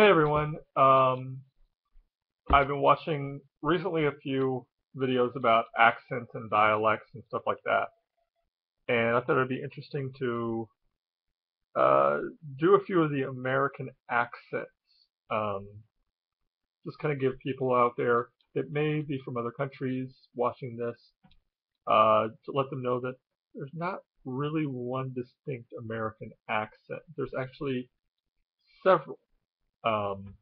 Hey everyone. I've been watching recently a few videos about accents and dialects and stuff like that, and I thought it'd be interesting to uh, do a few of the American accents. Um, just kind of give people out there that may be from other countries watching this to let them know that there's not really one distinct American accent. There's actually several. Um,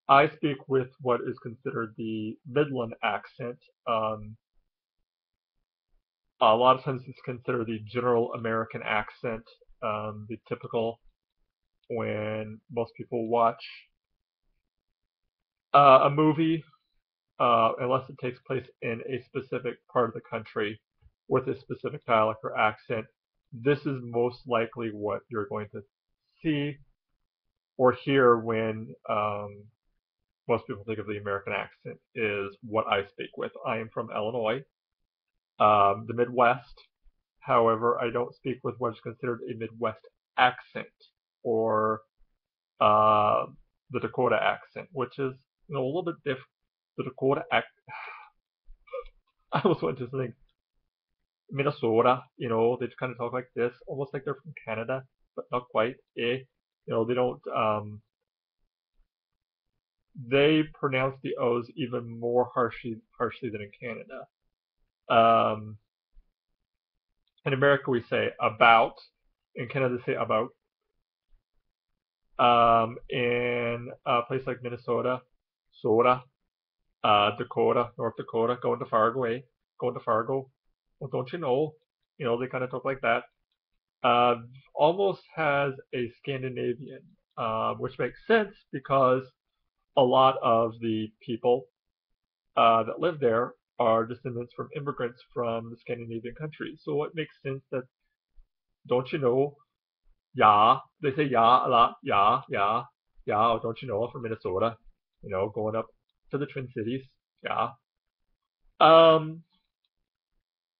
I speak with what is considered the Midland accent. A lot of times it's considered the general American accent, the typical when most people watch a movie, unless it takes place in a specific part of the country with a specific dialect or accent. This is most likely what you're going to see or hear when most people think of the American accent is what I speak with. I am from Illinois, the Midwest. However, I don't speak with what is considered a Midwest accent or uh, the Dakota accent, which is a little bit different. The Dakota accent, I almost went to something Minnesota. They kind of talk like this, almost like they're from Canada, but not quite. They don't. They pronounce the O's even more harshly than in Canada. Um, in America, we say about. In Canada, they say about. In a place like Minnesota, Soda, Dakota, North Dakota, going to Fargo, going to Fargo. Well, don't you know? They kind of talk like that. Uh, Almost has a Scandinavian, which makes sense because a lot of the people that live there are descendants from immigrants from the Scandinavian countries. So it makes sense that, don't you know, yeah, they say yeah a lot. Yeah, yeah, yeah. Oh, don't you know? I'm from Minnesota. Going up to the Twin Cities. Yeah. Um,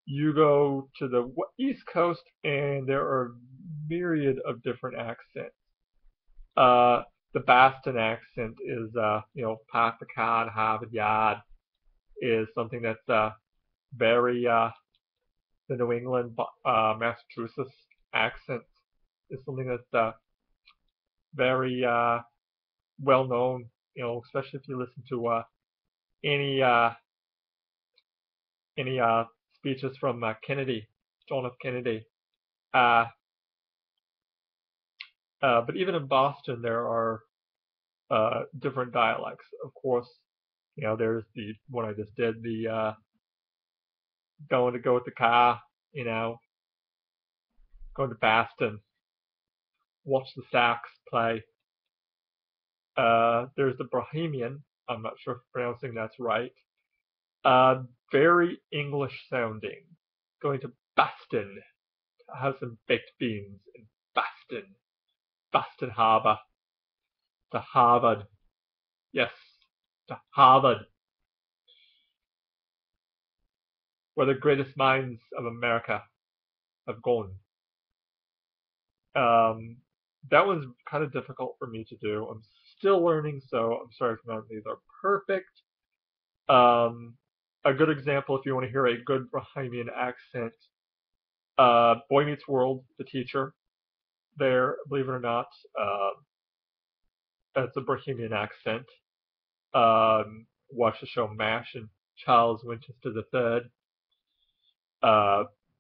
you go to the East Coast, and there are myriad of different accents. Uh, the Boston accent is, Pathicad, Harvard Yard is something that's very the New England, Massachusetts accent is something that's very well known, especially if you listen to any uh, any speeches from Kennedy, John F. Kennedy. Uh, but even in Boston, there are different dialects. Of course, there's the one I just did, the going to go with the car, you know, going to Boston, watch the Sox play. There's the Bohemian. I'm not sure if pronouncing that's right. Uh, Very English sounding. Going to Boston to have some baked beans in Boston. Boston Harbor. To Harvard. Yes, to Harvard, where the greatest minds of America have gone. Um, that one's kind of difficult for me to do. I'm still learning, so I'm sorry if none of these are perfect. Um, a good example, if you want to hear a good Bahamian accent, Boy Meets World, the teacher there, believe it or not, that's a Bahamian accent. Watch the show MASH, and Charles Winchester III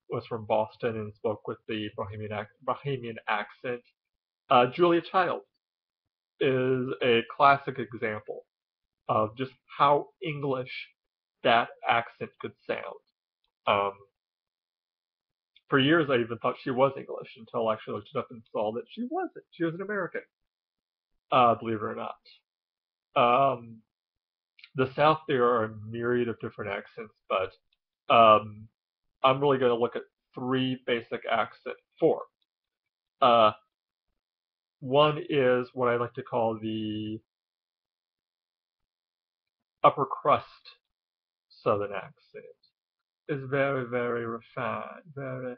was from Boston and spoke with the Bahamian accent. Julia Child is a classic example of just how English that accent could sound. Um, for years, I even thought she was English until I actually looked it up and saw that she wasn't. She was an American, believe it or not. Um, the South, there are a myriad of different accents, but um, I'm really going to look at three basic accents. Four. Uh, One is what I like to call the upper crust Southern accent. It's very, very refined, very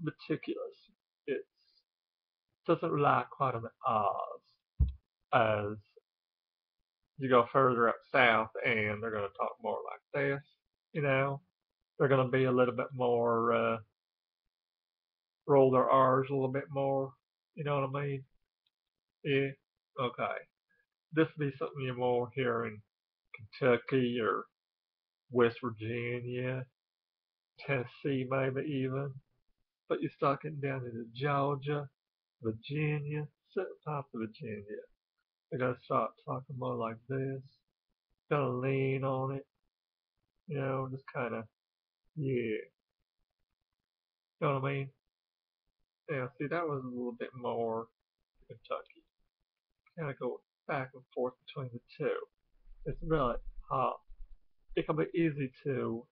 meticulous. It's doesn't rely quite on the R's as you go further up south, and they're going to talk more like this. You know, they're going to be a little bit more roll their R's a little bit more. You know what I mean? Yeah. Okay. This would be something you more here in Kentucky or West Virginia, Tennessee, maybe even. But you start getting down into Georgia, Virginia, certain parts of Virginia. They're gonna start talking more like this. Gonna lean on it, you know, just kind of, yeah. You know what I mean? Yeah. See, that was a little bit more Kentucky. Kind of go back and forth between the two. It's really hard. It can be easy to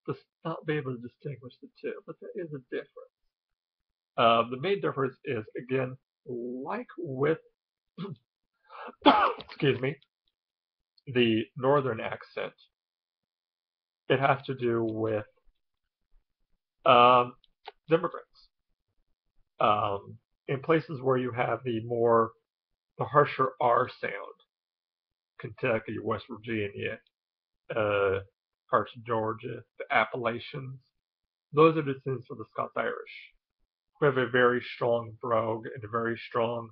just not be able to distinguish the two, but there is a difference. The main difference is, again, like with, excuse me, the northern accent, it has to do with um, immigrants. In places where you have the harsher R sound, Kentucky, West Virginia, uh, parts of Georgia, the Appalachians, those are descendants of the Scots Irish, who have a very strong brogue and a very strong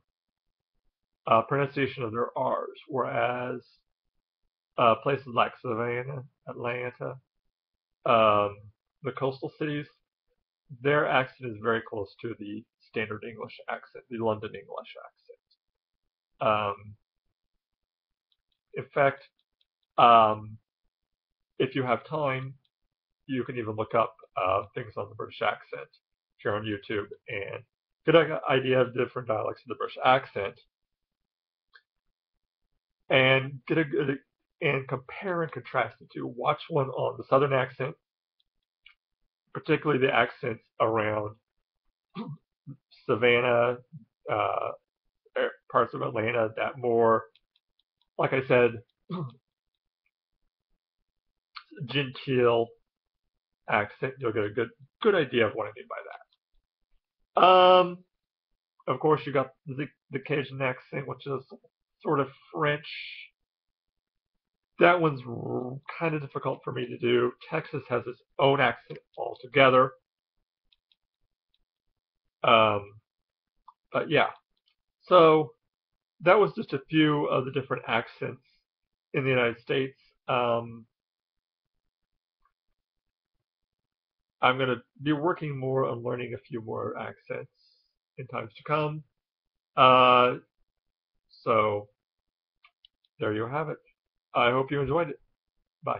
pronunciation of their R's, whereas places like Savannah, Atlanta, um, the coastal cities, their accent is very close to the standard English accent, the London English accent. In fact, um, if you have time, you can even look up things on the British accent if you're on YouTube and get an idea of different dialects of the British accent and get a good and compare and contrast the two. Watch one on the Southern accent, particularly the accents around Savannah, uh, parts of Atlanta, that more, like I said, genteel accent. You'll get a good idea of what I mean by that. Of course, you got the Cajun accent, which is sort of French. That one's kind of difficult for me to do. Texas has its own accent altogether. Um, but yeah, so that was just a few of the different accents in the United States. Um, I'm going to be working more on learning a few more accents in times to come. Uh, so there you have it. I hope you enjoyed it. Bye.